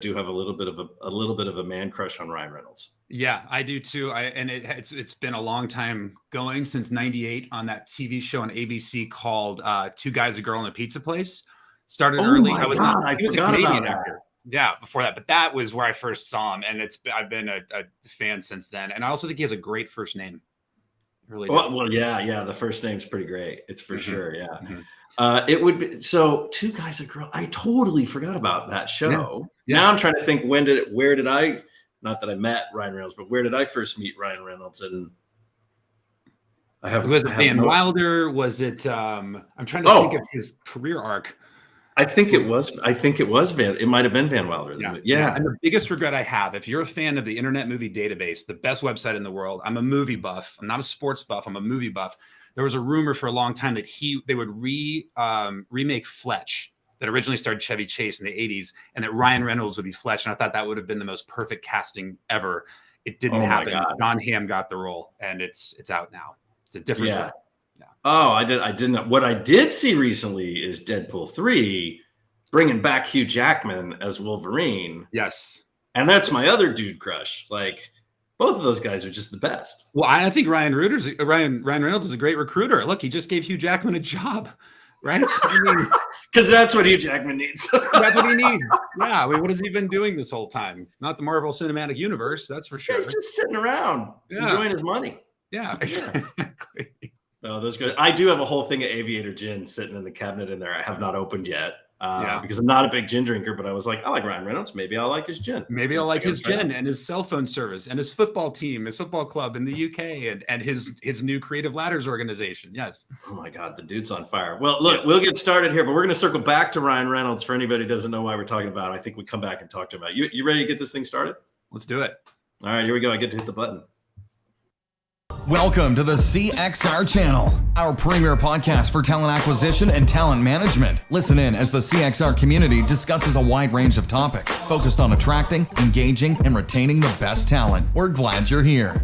do have a little bit of a man crush on Ryan Reynolds. Yeah, I do too. It's been a long time going, since '98, on that TV show on ABC called Two Guys, a Girl, and a Pizza Place. Started early. I was a Canadian actor. Yeah, before that, but that was where I first saw him, and I've been a fan since then. And I also think he has a great first name. Really. Well, yeah. The first name's pretty great. It's for sure. Yeah. Mm-hmm. It would be Two Guys, a Girl. I totally forgot about that show. Yeah. Now I'm trying to think, where did I? Not that I met Ryan Reynolds, but where did I first meet Ryan Reynolds? And was it Van Wilder? Was it? I'm trying to think of his career arc. I think it was It might have been Van Wilder. Yeah. And the biggest regret I have, if you're a fan of the Internet Movie Database, the best website in the world, I'm a movie buff. I'm not a sports buff. I'm a movie buff. There was a rumor for a long time that they would remake Fletch, that originally starred Chevy Chase in the 80s, and that Ryan Reynolds would be Fletch. And I thought that would have been the most perfect casting ever. It didn't happen. John Hamm got the role, and it's out now. It's a different Fletch. Oh, I didn't. What I did see recently is Deadpool 3 bringing back Hugh Jackman as Wolverine. Yes. And that's my other dude crush. Like, both of those guys are just the best. Well, I think Ryan Reynolds is a great recruiter. Look, he just gave Hugh Jackman a job, right? I mean, because that's what Hugh Jackman needs. That's what he needs. Yeah. I mean, what has he been doing this whole time? Not the Marvel Cinematic Universe, that's for sure. He's just sitting around enjoying his money. Yeah, exactly. Oh, those good. I do have a whole thing of Aviator gin sitting in the cabinet in there. I have not opened yet because I'm not a big gin drinker, but I was like, I like Ryan Reynolds. Maybe I'll like his gin. Maybe I'll like his gin and his cell phone service and his football team, his football club in the UK, and his new Creative Ladders organization. Yes. Oh my God, the dude's on fire. Well, look, we'll get started here, but we're going to circle back to Ryan Reynolds for anybody who doesn't know why we're talking about him. I think we come back and talk to him about it. You ready to get this thing started? Let's do it. All right, here we go. I get to hit the button. Welcome to the CXR channel, our premier podcast for talent acquisition and talent management. Listen in as the CXR community discusses a wide range of topics focused on attracting, engaging, and retaining the best talent. We're glad you're here.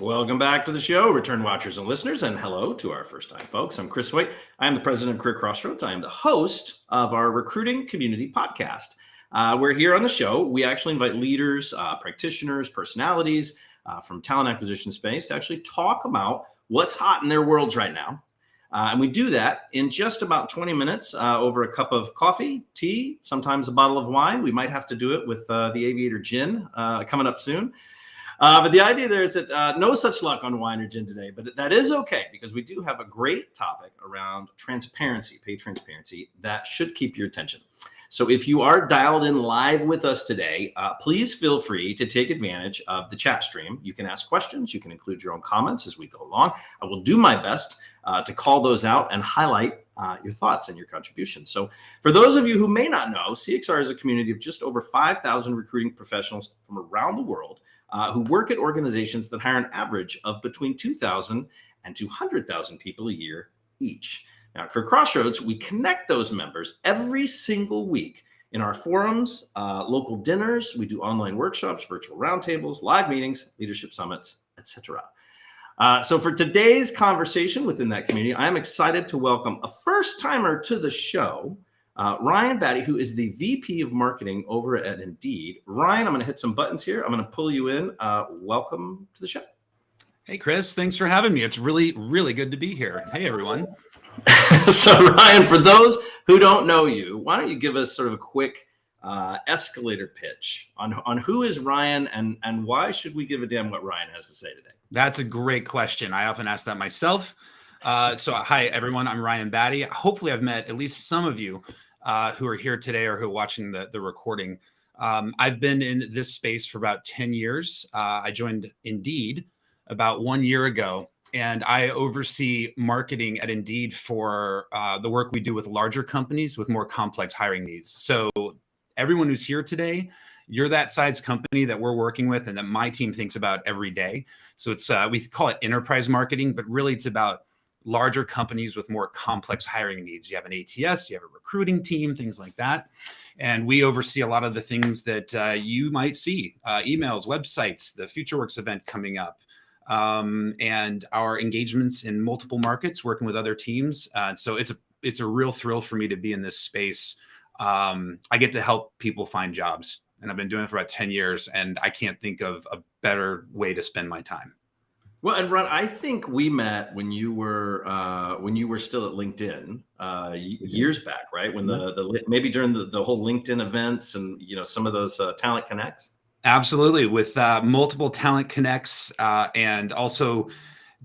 Welcome back to the show, return watchers and listeners, and hello to our first-time folks. I'm Chris White. I am the president of Career Crossroads. I am the host of our recruiting community podcast. We're here on the show. We actually invite leaders, practitioners, personalities from talent acquisition space to actually talk about what's hot in their worlds right now. And we do that in just about 20 minutes over a cup of coffee, tea, sometimes a bottle of wine. We might have to do it with the Aviator gin coming up soon. But the idea there is that no such luck on wine or gin today, but that is okay because we do have a great topic around transparency, pay transparency, that should keep your attention. So if you are dialed in live with us today, please feel free to take advantage of the chat stream. You can ask questions. You can include your own comments as we go along. I will do my best to call those out and highlight your thoughts and your contributions. So for those of you who may not know, CXR is a community of just over 5,000 recruiting professionals from around the world who work at organizations that hire an average of between 2,000 and 200,000 people a year each. Now, at Career Crossroads, we connect those members every single week in our forums, local dinners. We do online workshops, virtual roundtables, live meetings, leadership summits, etc. So for today's conversation within that community, I'm excited to welcome a first-timer to the show, Ryan Batty, who is the VP of Marketing over at Indeed. Ryan, I'm going to hit some buttons here. I'm going to pull you in. Welcome to the show. Hey, Chris. Thanks for having me. It's really, really good to be here. Hey, everyone. So, Ryan, for those who don't know you, why don't you give us sort of a quick escalator pitch on who is Ryan and why should we give a damn what Ryan has to say today? That's a great question. I often ask that myself. So hi, everyone. I'm Ryan Batty. Hopefully I've met at least some of you who are here today or who are watching the recording. I've been in this space for about 10 years. I joined Indeed about 1 year ago, and I oversee marketing at Indeed for the work we do with larger companies with more complex hiring needs. So everyone who's here today, you're that size company that we're working with and that my team thinks about every day. So it's we call it enterprise marketing, but really it's about larger companies with more complex hiring needs. You have an ATS, you have a recruiting team, things like that. And we oversee a lot of the things that you might see, emails, websites, the FutureWorks event coming up, and our engagements in multiple markets, working with other teams. So it's a real thrill for me to be in this space. I get to help people find jobs, and I've been doing it for about 10 years, and I can't think of a better way to spend my time. Well, and Ron, I think we met when you were still at LinkedIn years back, right? When the maybe during the whole LinkedIn events and some of those Talent Connects. Absolutely, with multiple Talent Connects and also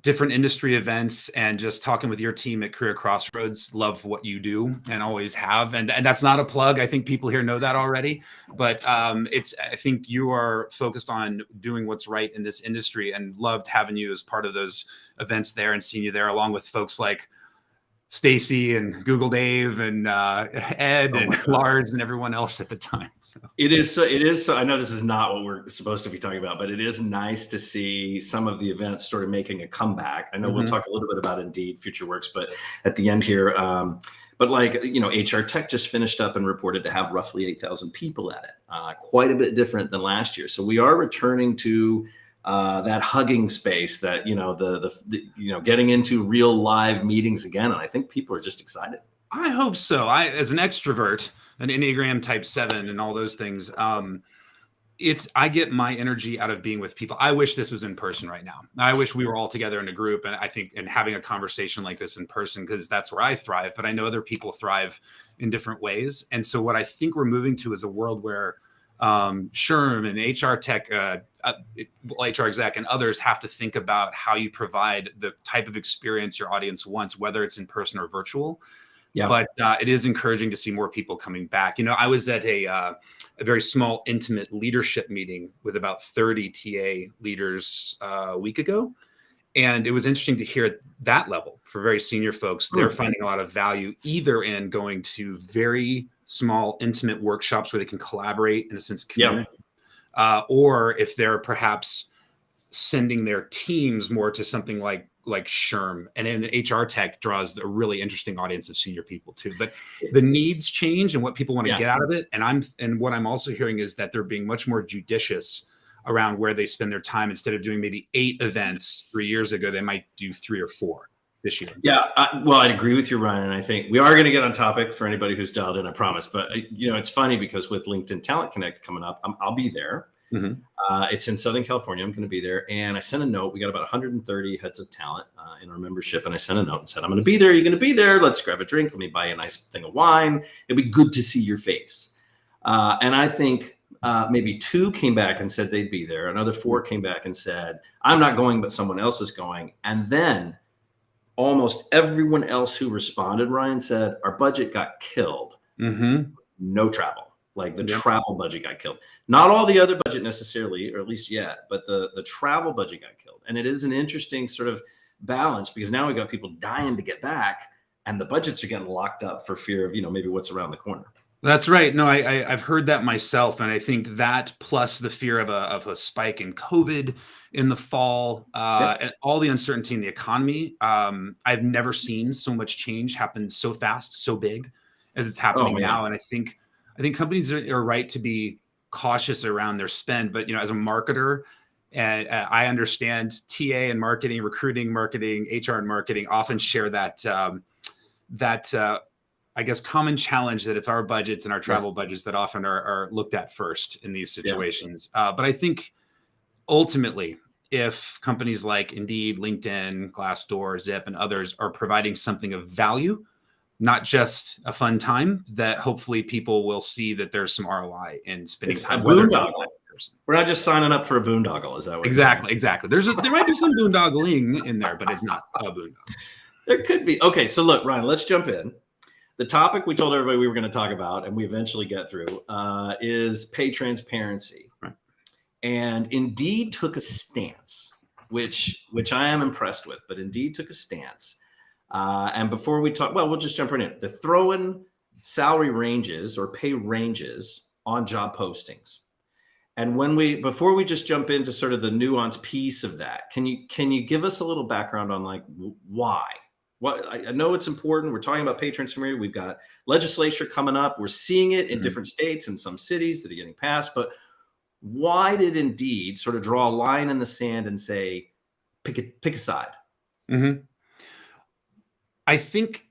different industry events, and just talking with your team at Career Crossroads. Love what you do and always have. And that's not a plug. I think people here know that already, but I think you are focused on doing what's right in this industry, and loved having you as part of those events there and seeing you there, along with folks like Stacy and Google Dave and Ed and Lars and everyone else at the time. So. It is so. I know this is not what we're supposed to be talking about, but it is nice to see some of the events sort of making a comeback. I know we'll talk a little bit about Indeed, FutureWorks, but at the end here, but HR Tech just finished up and reported to have roughly 8,000 people at it, quite a bit different than last year. So we are returning to that hugging space, that the getting into real live meetings again, and I think people are just excited. I hope so. As an extrovert, an Enneagram type 7 and all those things, I get my energy out of being with people. I wish this was in person right now. I wish we were all together in a group, and having a conversation like this in person, because that's where I thrive, but I know other people thrive in different ways. And so what I think we're moving to is a world where SHRM and HR Tech, HR exec and others have to think about how you provide the type of experience your audience wants, whether it's in person or virtual. Yeah. But it is encouraging to see more people coming back. I was at a very small, intimate leadership meeting with about 30 TA leaders a week ago. And it was interesting to hear at that level, for very senior folks, they're finding a lot of value either in going to very small, intimate workshops where they can collaborate in a sense of community, or if they're perhaps sending their teams more to something like SHRM. And then the HR Tech draws a really interesting audience of senior people too. But the needs change and what people want to get out of it. And what I'm also hearing is that they're being much more judicious around where they spend their time. Instead of doing maybe 8 events 3 years ago, they might do 3 or 4 this year. Yeah, I'd agree with you, Ryan. And I think we are going to get on topic for anybody who's dialed in, I promise. But it's funny because with LinkedIn Talent Connect coming up, I'll be there. It's in Southern California. I'm going to be there. And I sent a note. We got about 130 heads of talent in our membership. And I sent a note and said, I'm going to be there. You're going to be there. Let's grab a drink. Let me buy you a nice thing of wine. It'd be good to see your face. And I think maybe 2 came back and said they'd be there. Another 4 came back and said, I'm not going, but someone else is going. And then almost everyone else who responded, Ryan, said, our budget got killed. No travel. Like the travel budget got killed. Not all the other budget necessarily, or at least yet, but the travel budget got killed. And it is an interesting sort of balance, because now we got people dying to get back and the budgets are getting locked up for fear of, maybe what's around the corner. That's right. No, I've heard that myself. And I think that plus the fear of a spike in COVID in the fall, and all the uncertainty in the economy. I've never seen so much change happen so fast, so big as it's happening now. And I think companies are right to be cautious around their spend. But, as a marketer, and I understand TA and marketing, recruiting, marketing, HR and marketing often share that I guess common challenge that it's our budgets and our travel budgets that often are looked at first in these situations. But I think ultimately, if companies like Indeed, LinkedIn, Glassdoor, Zip, and others are providing something of value, not just a fun time, that hopefully people will see that there's some ROI in spending time. Whether it's online in person. We're not just signing up for a boondoggle, is that what? Exactly. There might be some boondoggling in there, but it's not a boondoggle. There could be. Okay, so look, Ryan, let's jump in. The topic we told everybody we were going to talk about, and we eventually get through, is pay transparency. Right. And Indeed took a stance, which I am impressed with, but Indeed took a stance. And before we talk, we'll just jump right in. They're throwing salary ranges or pay ranges on job postings. And before we just jump into sort of the nuanced piece of that, can you give us a little background on like why? I know it's important. We're talking about pay transparency. We've got legislature coming up. We're seeing it in different states and some cities that are getting passed. But why did Indeed sort of draw a line in the sand and say, pick a side? Mm-hmm. I think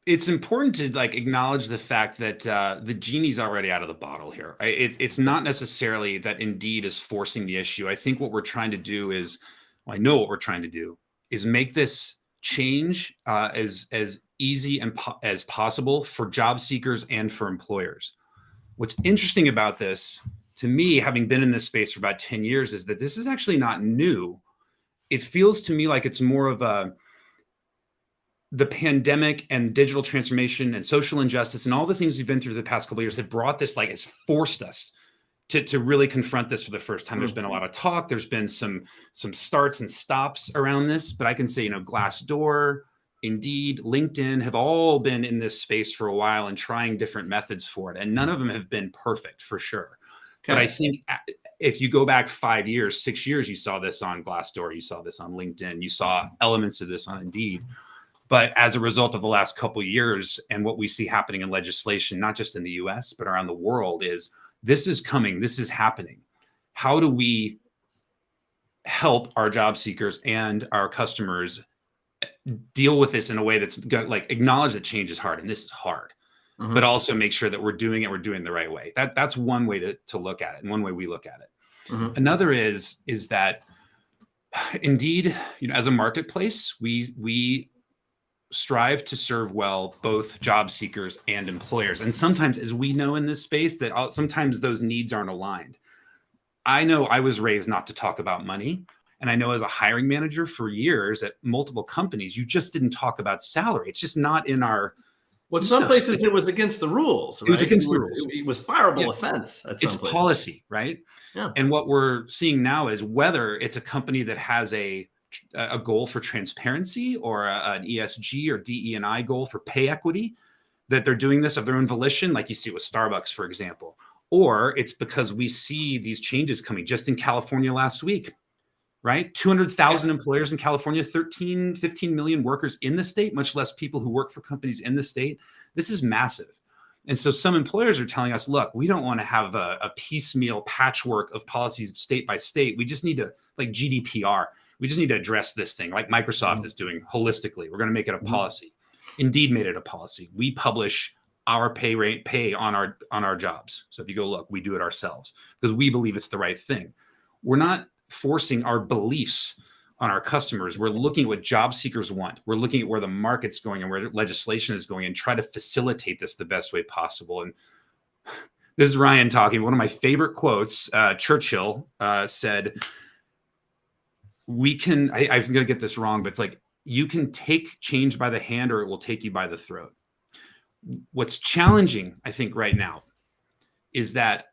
it's important to like acknowledge the fact that the genie's already out of the bottle here. It's not necessarily that Indeed is forcing the issue. I think what we're trying to do is, well, I know what we're trying to do is make this change as easy as possible for job seekers and for employers. What's interesting about this, to me, having been in this space for about 10 years, is that this is actually not new. It feels to me like it's more of the pandemic and digital transformation and social injustice and all the things we've been through the past couple of years that brought this, like, it's forced us to really confront this for the first time. There's been a lot of talk. There's been some starts and stops around this, but I can say, Glassdoor, Indeed, LinkedIn have all been in this space for a while and trying different methods for it. And none of them have been perfect, for sure. Okay. But I think if you go back 5 years, 6 years, you saw this on Glassdoor, you saw this on LinkedIn, you saw elements of this on Indeed. But as a result of the last couple of years and what we see happening in legislation, not just in the US, but around the world, is this is coming, this is happening. How do we help our job seekers and our customers deal with this in a way that's going to, like, acknowledge that change is hard, and this is hard, but also make sure that we're doing the right way. That's one way to look at it, and one way we look at it. Another is that Indeed, as a marketplace, we strive to serve well both job seekers and employers. And sometimes, as we know in this space, that sometimes those needs aren't aligned. I know I was raised not to talk about money. And I know as a hiring manager for years at multiple companies, you just didn't talk about salary. It's just not in our... Well, in some places it was against the rules, right? It was against the rules. It was fireable offense at some It's places. Policy, right? Yeah. And what we're seeing now is whether it's a company that has a goal for transparency or an ESG or DE&I goal for pay equity, that they're doing this of their own volition, like you see with Starbucks, for example, or it's because we see these changes coming just in California last week, right? 200,000 employers in California, 15 million workers in the state, much less people who work for companies in the state. This is massive. And so some employers are telling us, look, we don't want to have a piecemeal patchwork of policies state by state. We just need to, like GDPR, we just need to address this thing like Microsoft is doing holistically. We're going to make it a policy. Indeed made it a policy. We publish our pay on our jobs. So if you go look, we do it ourselves because we believe it's the right thing. We're not forcing our beliefs on our customers. We're looking at what job seekers want. We're looking at where the market's going and where legislation is going and try to facilitate this the best way possible. And this is Ryan talking. One of my favorite quotes, Churchill said, I'm going to get this wrong, but it's like, you can take change by the hand or it will take you by the throat. What's challenging, I think, right now is that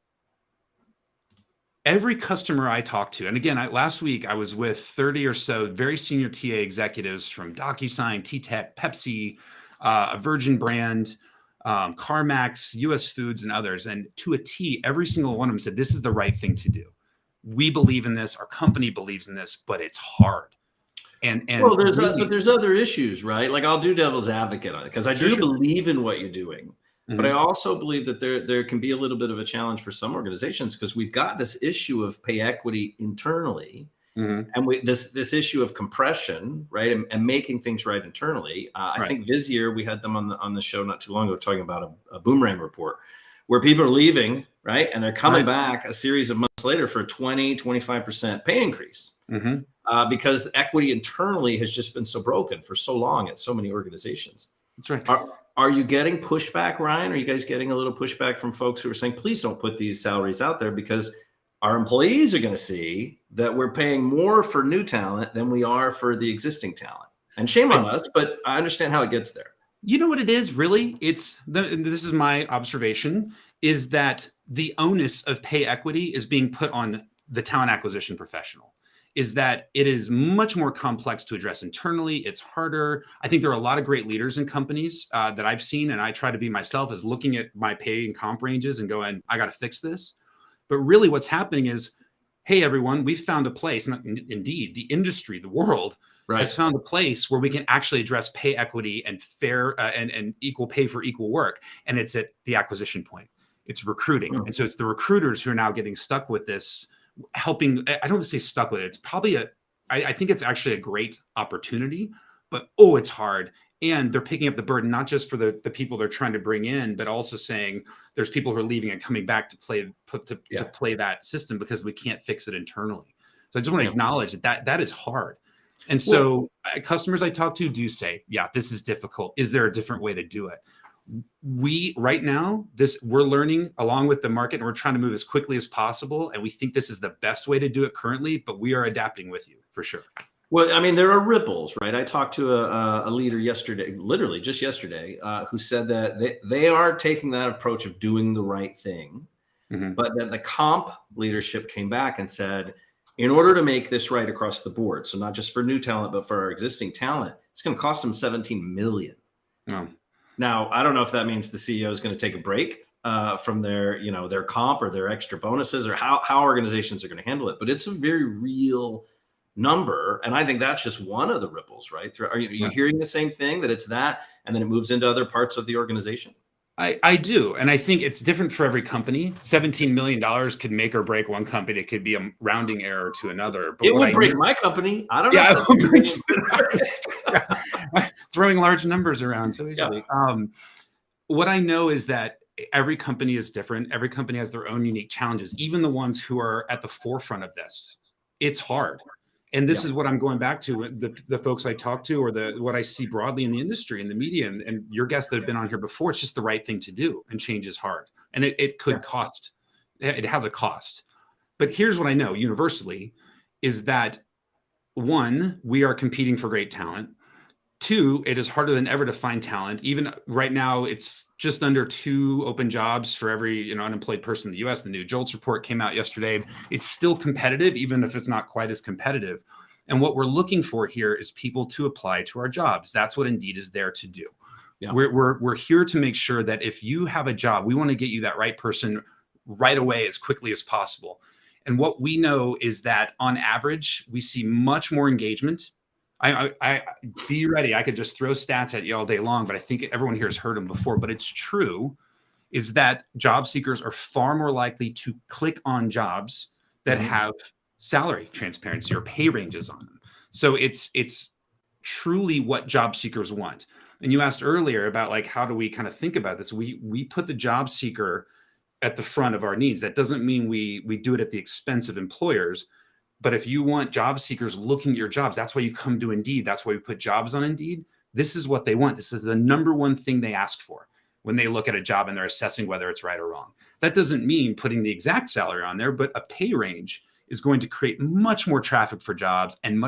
every customer I talk to, and again, last week I was with 30 or so very senior TA executives from DocuSign, T-Tech, Pepsi, a Virgin brand, CarMax, US Foods, and others. And to a T, every single one of them said, this is the right thing to do. We believe in this. Our company believes in this, but it's hard. And well, there's other issues, right? Like, I'll do devil's advocate on it because I do believe in what you're doing, but I also believe that there can be a little bit of a challenge for some organizations because we've got this issue of pay equity internally, and this issue of compression, right, and making things right internally. I think Vizier, we had them on the show not too long ago talking about a boomerang report where people are leaving, right, and they're coming back a series of months later for a 20-25% pay increase. Because equity internally has just been so broken for so long at so many organizations. That's right. Are you getting pushback, Ryan? Are you guys getting a little pushback from folks who are saying, please don't put these salaries out there because our employees are going to see that we're paying more for new talent than we are for the existing talent? And shame on us, but I understand how it gets there. You know what it is, really? This is my observation, is that the onus of pay equity is being put on the talent acquisition professional. Is that it is much more complex to address internally. It's harder. I think there are a lot of great leaders in companies that I've seen, and I try to be myself, as looking at my pay and comp ranges and going, I got to fix this. But really what's happening is hey, everyone, we've found a place, and indeed the industry, the world has found a place where we can actually address pay equity and fair and equal pay for equal work. And it's at the acquisition point. It's recruiting. And so it's the recruiters who are now getting stuck with this, helping. I don't want to say stuck with it. It's probably I think it's actually a great opportunity, but it's hard. And they're picking up the burden, not just for the people they're trying to bring in, but also saying there's people who are leaving and coming back to play that system because we can't fix it internally. So I just want to acknowledge that is hard. And so customers I talk to do say, yeah, this is difficult. Is there a different way to do it? Right now, we're learning along with the market, and we're trying to move as quickly as possible. And we think this is the best way to do it currently, but we are adapting with you for sure. Well, I mean, there are ripples, right? I talked to a leader yesterday, literally just yesterday, who said that they are taking that approach of doing the right thing, but that the comp leadership came back and said, in order to make this right across the board, so not just for new talent, but for our existing talent, it's going to cost them $17 million. Oh. Now, I don't know if that means the CEO is going to take a break from their comp or their extra bonuses, or how organizations are going to handle it, but it's a very real number. And I think that's just one of the ripples, right? Are you hearing the same thing, that it's that, and then it moves into other parts of the organization? I do. And I think it's different for every company. $17 million could make or break one company. It could be a rounding error to another. But it would break my company. I don't know. Throwing large numbers around so easily. Yeah. What I know is that every company is different. Every company has their own unique challenges, even the ones who are at the forefront of this. It's hard. And this is what I'm going back to, the folks I talk to, or what I see broadly in the industry, in the media, and your guests that have been on here before. It's just the right thing to do, and change is hard. And it could cost, it has a cost. But here's what I know universally is that, one, we are competing for great talent. Two, it is harder than ever to find talent. Even right now, it's just under 2 open jobs for every unemployed person in the U.S. The new JOLTS report came out yesterday. It's still competitive, even if it's not quite as competitive. And what we're looking for here is people to apply to our jobs. That's what Indeed is there to do. Yeah. We're here to make sure that if you have a job, we want to get you that right person right away as quickly as possible. And what we know is that on average, we see much more engagement. I be ready. I could just throw stats at you all day long, but I think everyone here has heard them before. But it's true, is that job seekers are far more likely to click on jobs that have salary transparency or pay ranges on them. So it's truly what job seekers want. And you asked earlier about, like, how do we kind of think about this? We put the job seeker at the front of our needs. That doesn't mean we do it at the expense of employers. But if you want job seekers looking at your jobs, that's why you come to Indeed. That's why we put jobs on Indeed. This is what they want. This is the number one thing they ask for when they look at a job and they're assessing whether it's right or wrong. That doesn't mean putting the exact salary on there, but a pay range is going to create much more traffic for jobs and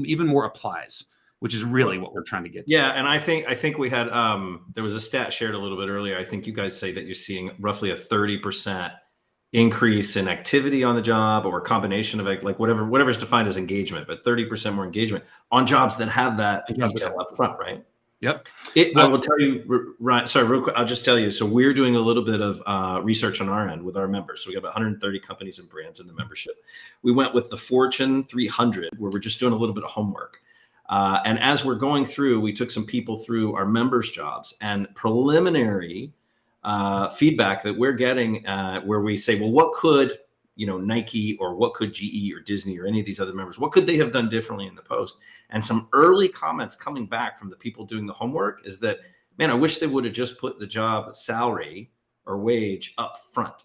even more applies, which is really what we're trying to get to. Yeah, and I think we had there was a stat shared a little bit earlier. I think you guys say that you're seeing roughly a 30% increase in activity on the job, or a combination of like whatever's defined as engagement, but 30% more engagement on jobs that have that detail up front, right? Yep. I will tell you, Ryan, sorry, real quick, I'll just tell you. So we're doing a little bit of research on our end with our members. So we have 130 companies and brands in the membership. We went with the Fortune 300, where we're just doing a little bit of homework. And as we're going through, we took some people through our members' jobs, and preliminary feedback that we're getting, where we say, well, what could Nike, or what could GE or Disney or any of these other members, what could they have done differently in the post? And some early comments coming back from the people doing the homework is that, man, I wish they would have just put the job salary or wage up front.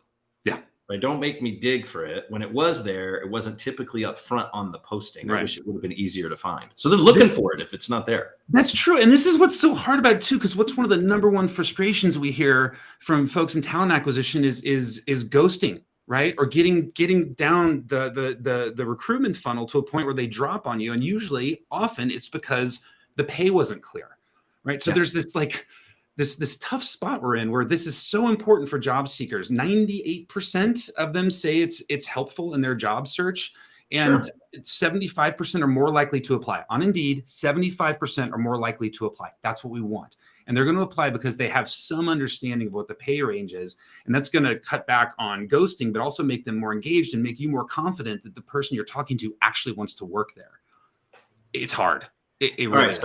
Yeah. Right. Don't make me dig for it. When it was there, it wasn't typically up front on the posting. Right. I wish it would have been easier to find. So they're looking for it if it's not there. That's true. And this is what's so hard about it too, because what's one of the number one frustrations we hear from folks in talent acquisition is ghosting, right? Or getting down the recruitment funnel to a point where they drop on you. And often it's because the pay wasn't clear, right? So there's this tough spot we're in, where this is so important for job seekers. 98% of them say it's helpful in their job search, and 75% are more likely to apply. On Indeed, 75% are more likely to apply. That's what we want. and they're going to apply because they have some understanding of what the pay range is. And that's going to cut back on ghosting, but also make them more engaged and make you more confident that the person you're talking to actually wants to work there. It's hard. It really is.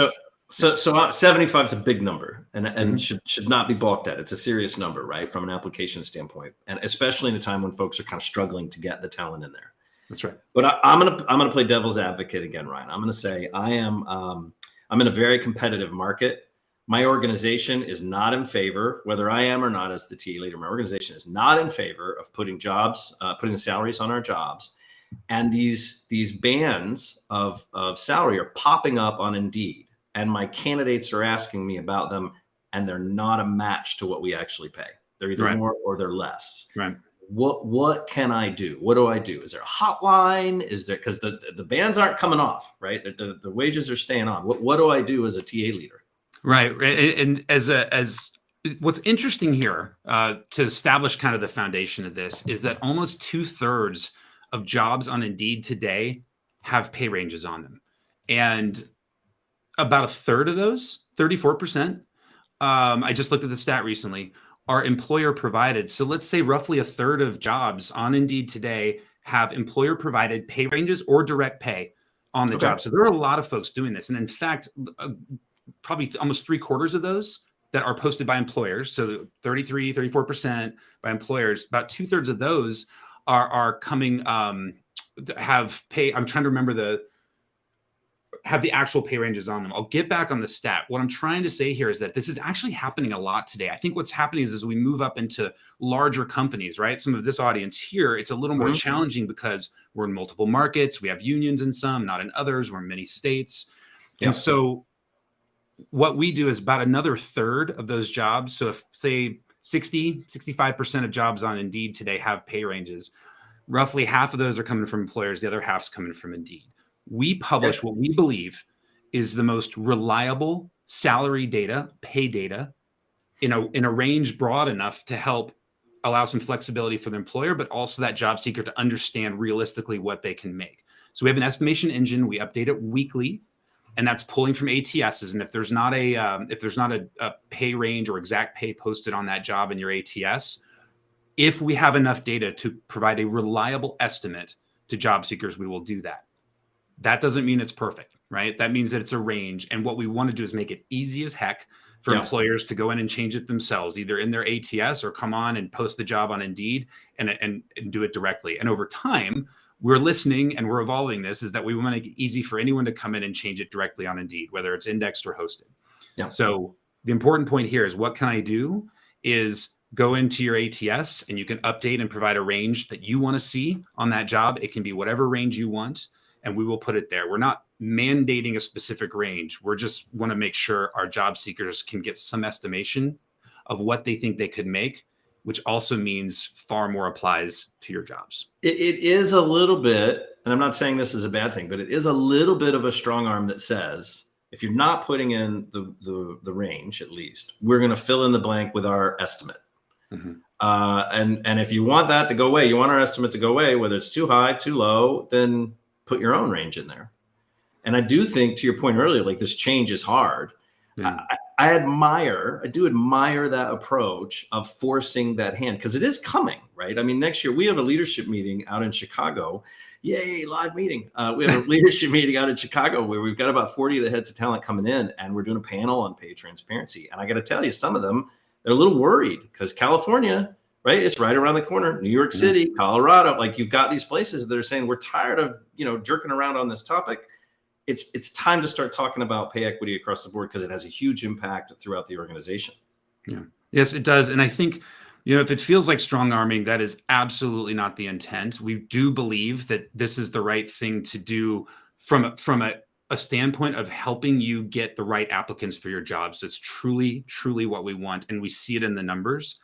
So 75 is a big number and should not be balked at. It's a serious number, right? From an application standpoint, and especially in a time when folks are kind of struggling to get the talent in there. That's right. But I'm gonna play devil's advocate again, Ryan. I'm gonna say I'm in a very competitive market. My organization is not in favor, whether I am or not as the TA leader, my organization is not in favor of putting the salaries on our jobs. And these bands of salary are popping up on Indeed. And my candidates are asking me about them, and they're not a match to what we actually pay. They're either more or they're less. Right. What can I do? What do I do? Is there a hotline? Is there, because the bands aren't coming off, right? The wages are staying on. What do I do as a TA leader? Right. And as what's interesting here to establish kind of the foundation of this is that almost 2/3 of jobs on Indeed today have pay ranges on them. And about 1/3 of those, 34%, I just looked at the stat recently, are employer provided. So let's say roughly 1/3 of jobs on Indeed today have employer provided pay ranges or direct pay on the job. So there are a lot of folks doing this. And in fact, probably almost 3/4 of those that are posted by employers. So 34% by employers, about 2/3 of those are coming, have pay. I'm trying to remember have the actual pay ranges on them. I'll get back on the stat. What I'm trying to say here is that this is actually happening a lot today. I think what's happening is as we move up into larger companies, right? Some of this audience here, it's a little more challenging because we're in multiple markets. We have unions in some, not in others. We're in many states. Yeah. And so what we do is about another 1/3 of those jobs. So if say 65% of jobs on Indeed today have pay ranges, roughly half of those are coming from employers. The other half's coming from Indeed. We publish what we believe is the most reliable salary data, pay data, in a range broad enough to help allow some flexibility for the employer, but also that job seeker to understand realistically what they can make. So we have an estimation engine. We update it weekly, and that's pulling from ATSs. And if there's not a pay range or exact pay posted on that job in your ATS, if we have enough data to provide a reliable estimate to job seekers, we will do that. That doesn't mean it's perfect, right? That means that it's a range. And what we want to do is make it easy as heck for employers to go in and change it themselves, either in their ATS or come on and post the job on Indeed and do it directly. And over time, we're listening and we're evolving this, is that we want to make it easy for anyone to come in and change it directly on Indeed, whether it's indexed or hosted. Yeah. So the important point here is, what can I do is go into your ATS and you can update and provide a range that you want to see on that job. It can be whatever range you want, and we will put it there. We're not mandating a specific range. We're just want to make sure our job seekers can get some estimation of what they think they could make, which also means far more applies to your jobs. It is a little bit, and I'm not saying this is a bad thing, but it is a little bit of a strong arm that says, if you're not putting in the range, at least, we're going to fill in the blank with our estimate. Mm-hmm. And if you want that to go away, you want our estimate to go away, whether it's too high, too low, then put your own range in there. And I do think, to your point earlier, like, this change is hard. Yeah. I do admire that approach of forcing that hand, because it is coming, right? I mean, next year we have a leadership meeting out in Chicago. Yay, live meeting. We have a leadership meeting out in Chicago where we've got about 40 of the heads of talent coming in, and we're doing a panel on pay transparency. And I got to tell you, some of them, they're a little worried because California, right? It's right around the corner. New York City, Colorado, like, you've got these places that are saying, we're tired of, jerking around on this topic. It's time to start talking about pay equity across the board, because it has a huge impact throughout the organization. Yeah. Yes, it does. And I think, if it feels like strong arming, that is absolutely not the intent. We do believe that this is the right thing to do from a standpoint of helping you get the right applicants for your jobs. It's truly, truly what we want. And we see it in the numbers.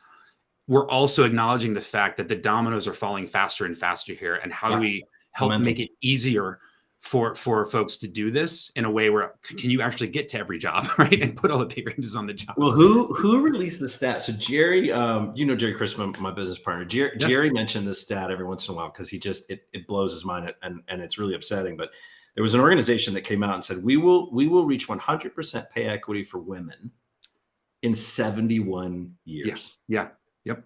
We're also acknowledging the fact that the dominoes are falling faster and faster here. And how do we help make it easier for folks to do this in a way where can you actually get to every job, right? And put all the pay ranges on the job. Well, who released the stat? So Jerry, Jerry Chris, my business partner, Jerry mentioned this stat every once in a while, because he just, it blows his mind, and it's really upsetting. But there was an organization that came out and said, we will reach 100% pay equity for women in 71 years. Yeah. Yep.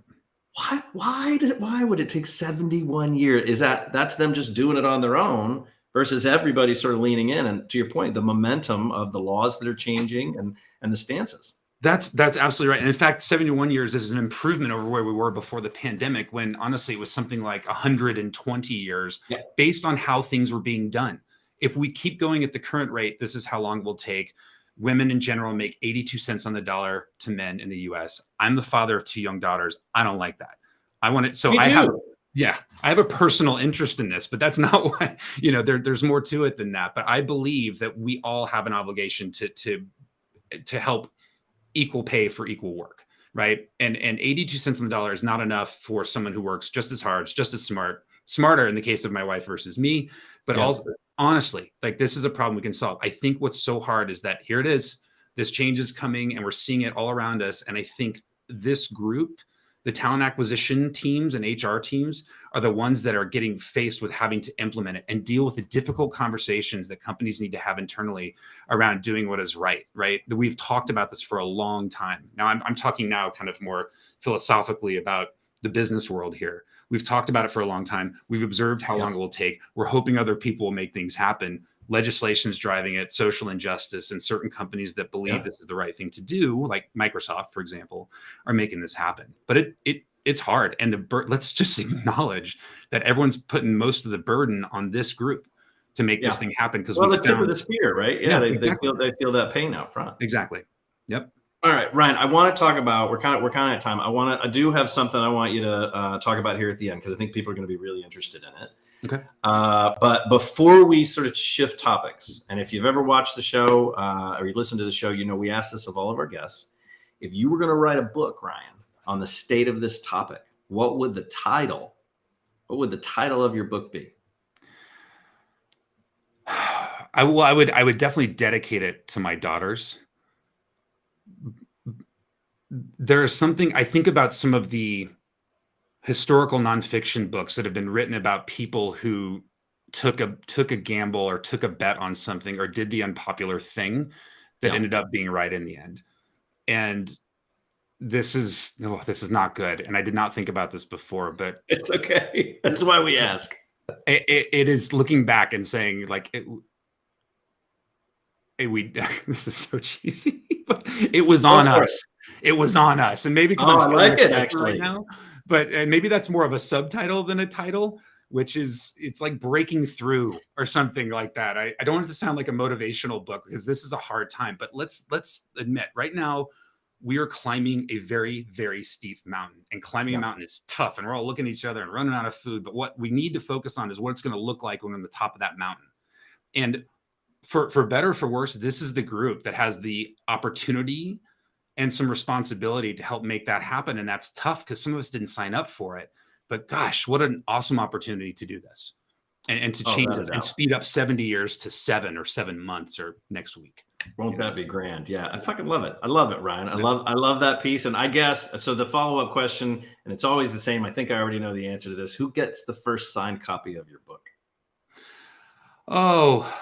Why would it take 71 years? That's them just doing it on their own versus everybody sort of leaning in? And to your point, the momentum of the laws that are changing and the stances. That's absolutely right. And in fact, 71 years is an improvement over where we were before the pandemic, when honestly it was something like 120 years based on how things were being done. If we keep going at the current rate, this is how long it will take. Women in general make 82 cents on the dollar to men in the US. I'm the father of 2 young daughters. I don't like that. I want it. So I have a personal interest in this, but that's not why, there's more to it than that. But I believe that we all have an obligation to help equal pay for equal work, right? And 82 cents on the dollar is not enough for someone who works just as hard, just as smarter in the case of my wife versus me. But also, honestly, like, this is a problem we can solve. I think what's so hard is that here it is, this change is coming and we're seeing it all around us. And I think this group, the talent acquisition teams and HR teams, are the ones that are getting faced with having to implement it and deal with the difficult conversations that companies need to have internally around doing what is right? We've talked about this for a long time. Now I'm talking now kind of more philosophically about the business world here. We've talked about it for a long time. We've observed how long it will take. We're hoping other people will make things happen. Legislation's driving it, social injustice, and certain companies that believe this is the right thing to do, like Microsoft, for example, are making this happen. But it's hard. And let's just acknowledge that everyone's putting most of the burden on this group to make this thing happen. Because the tip of the spear, right? Yeah, they feel that pain out front. Exactly. Yep. All right, Ryan, I want to talk about, we're kind of at time. I do have something I want you to talk about here at the end, because I think people are going to be really interested in it. Okay. But before we sort of shift topics, and if you've ever watched the show or you listen to the show, we ask this of all of our guests. If you were going to write a book, Ryan, on the state of this topic, what would the title of your book be? I would definitely dedicate it to my daughters. There's something I think about some of the historical nonfiction books that have been written about people who took a gamble or took a bet on something or did the unpopular thing that ended up being right in the end. And this is not good. And I did not think about this before, but it's okay. That's why we ask. It is looking back and saying, like, this is so cheesy, but it was on us. It was on us. And maybe because I like it actually right now, but maybe that's more of a subtitle than a title, which is, it's like breaking through or something like that. I don't want it to sound like a motivational book, because this is a hard time, but let's admit right now, we are climbing a very, very steep mountain, and climbing a mountain is tough, and we're all looking at each other and running out of food. But what we need to focus on is what it's going to look like when we're on the top of that mountain. And for better or for worse, this is the group that has the opportunity and some responsibility to help make that happen. And that's tough because some of us didn't sign up for it. But gosh, what an awesome opportunity to do this and to change it and speed up 70 years to 7 or 7 months or next week. Won't that be grand? Yeah, I fucking love it. I love it, Ryan. I love that piece. And I guess, so the follow-up question, and it's always the same, I think I already know the answer to this. Who gets the first signed copy of your book? Oh,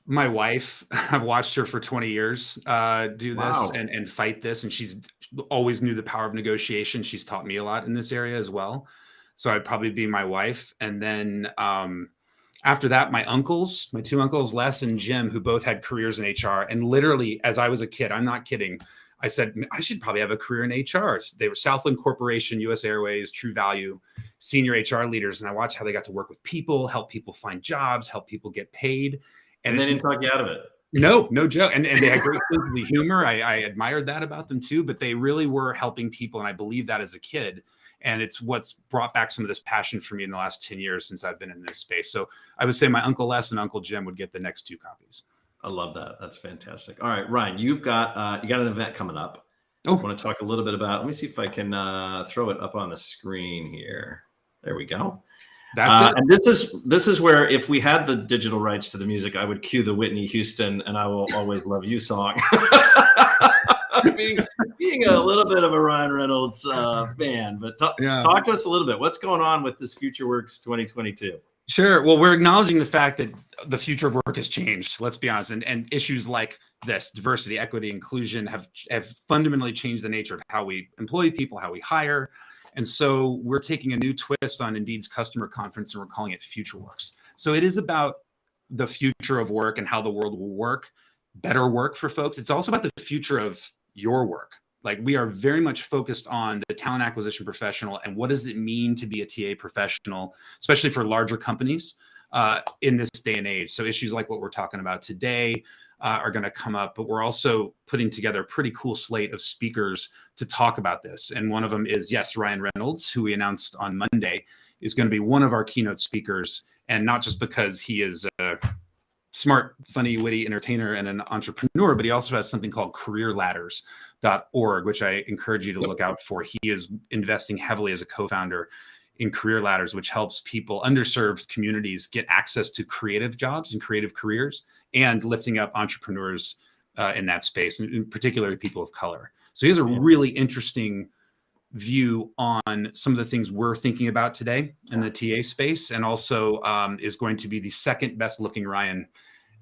my wife. I've watched her for 20 years do this and fight this. And she's always knew the power of negotiation. She's taught me a lot in this area as well. So I'd probably be my wife. And then after that, my 2 uncles, Les and Jim, who both had careers in HR. And literally, as I was a kid, I'm not kidding, I said, I should probably have a career in HR. They were Southland Corporation, US Airways, True Value, senior HR leaders. And I watched how they got to work with people, help people find jobs, help people get paid. And they didn't talk you out of it. No joke. And they had great sense of humor. I admired that about them too, but they really were helping people. And I believe that as a kid. And it's what's brought back some of this passion for me in the last 10 years since I've been in this space. So I would say my Uncle Les and Uncle Jim would get the next 2 copies. I love that. That's fantastic. All right, Ryan, you got an event coming up. I want to talk a little bit about, let me see if I can throw it up on the screen here. There we go. That's it. And this is where, if we had the digital rights to the music, I would cue the Whitney Houston "And I Will Always Love You" song. being a little bit of a Ryan Reynolds fan, but talk to us a little bit. What's going on with this FutureWorks 2022? Sure. Well, we're acknowledging the fact that the future of work has changed. Let's be honest, and issues like this, diversity, equity, inclusion, have fundamentally changed the nature of how we employ people, how we hire. And so we're taking a new twist on Indeed's customer conference, and we're calling it Future Works. So it is about the future of work and how the world will work, better work for folks. It's also about the future of your work. Like, we are very much focused on the talent acquisition professional and what does it mean to be a TA professional, especially for larger companies in this day and age. So issues like what we're talking about today are going to come up, but we're also putting together a pretty cool slate of speakers to talk about this. And one of them is, yes, Ryan Reynolds, who we announced on Monday, is going to be one of our keynote speakers. And not just because he is a smart, funny, witty entertainer and an entrepreneur, but he also has something called careerladders.org, which I encourage you to look out for. He is investing heavily as a co-founder in Career Ladders, which helps people, underserved communities, get access to creative jobs and creative careers, and lifting up entrepreneurs in that space, and particularly people of color. So he has a really interesting view on some of the things we're thinking about today in the TA space, and also is going to be the second best looking Ryan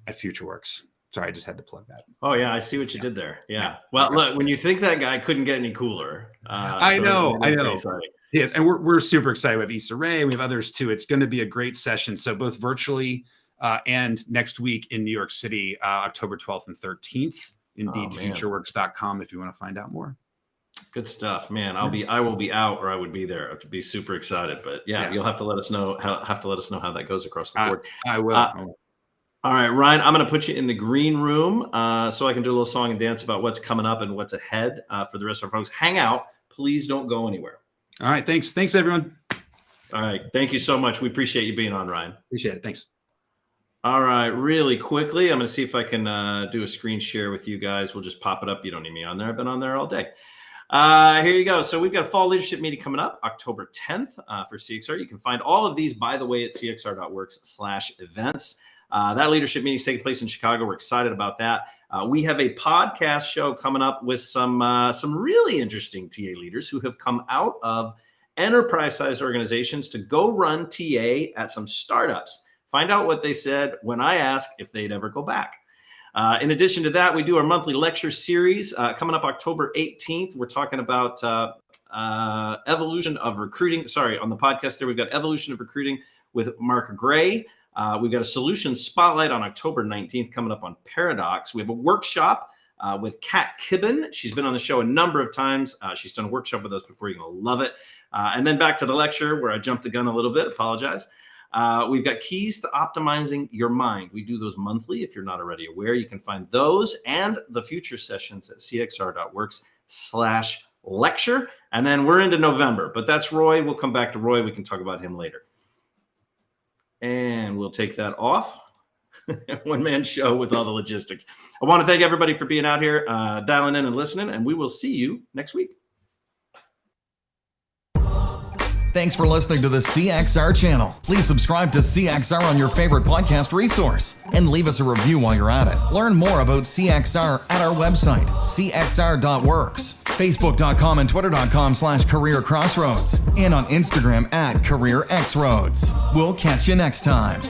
at FutureWorks. Sorry, I just had to plug that. Oh yeah, I see what you did there. Yeah. Well, look, when you think that guy couldn't get any cooler. I know. Yes, and we're super excited. We have Issa Rae, we have others too. It's going to be a great session. So both virtually and next week in New York City, October 12th and 13th. Indeedfutureworks.com if you want to find out more. Good stuff, man. I will be out, or I would be there. I have to be super excited, but yeah, you'll have to let us know how that goes across the board. I will. All right, Ryan, I'm going to put you in the green room so I can do a little song and dance about what's coming up and what's ahead for the rest of our folks. Hang out. Please don't go anywhere. All right. Thanks, everyone. All right. Thank you so much. We appreciate you being on, Ryan. Appreciate it. Thanks. All right. Really quickly, I'm going to see if I can do a screen share with you guys. We'll just pop it up. You don't need me on there. I've been on there all day. Here you go. So we've got a fall leadership meeting coming up October 10th for CXR. You can find all of these, by the way, at cxr.works/events. That leadership meeting is taking place in Chicago. We're excited about that. We have a podcast show coming up with some really interesting TA leaders who have come out of enterprise-sized organizations to go run TA at some startups. Find out what they said when I asked if they'd ever go back. In addition to that, we do our monthly lecture series coming up October 18th. We're talking about evolution of recruiting. Sorry, on the podcast there, we've got evolution of recruiting with Mark Gray. We've got a solution spotlight on October 19th coming up on Paradox. We have a workshop with Kat Kibben. She's been on the show a number of times. She's done a workshop with us before. You're going to love it. And then back to the lecture where I jumped the gun a little bit. Apologize. We've got keys to optimizing your mind. We do those monthly. If you're not already aware, you can find those and the future sessions at cxr.works/lecture. And then we're into November, but that's Roy. We'll come back to Roy. We can talk about him later. And we'll take that off. One-man show with all the logistics. I want to thank everybody for being out here, dialing in and listening, and we will see you next week. Thanks for listening to the CXR channel. Please subscribe to CXR on your favorite podcast resource and leave us a review while you're at it. Learn more about CXR at our website, cxr.works, facebook.com and twitter.com/careercrossroads, and on Instagram at careerxroads. We'll catch you next time.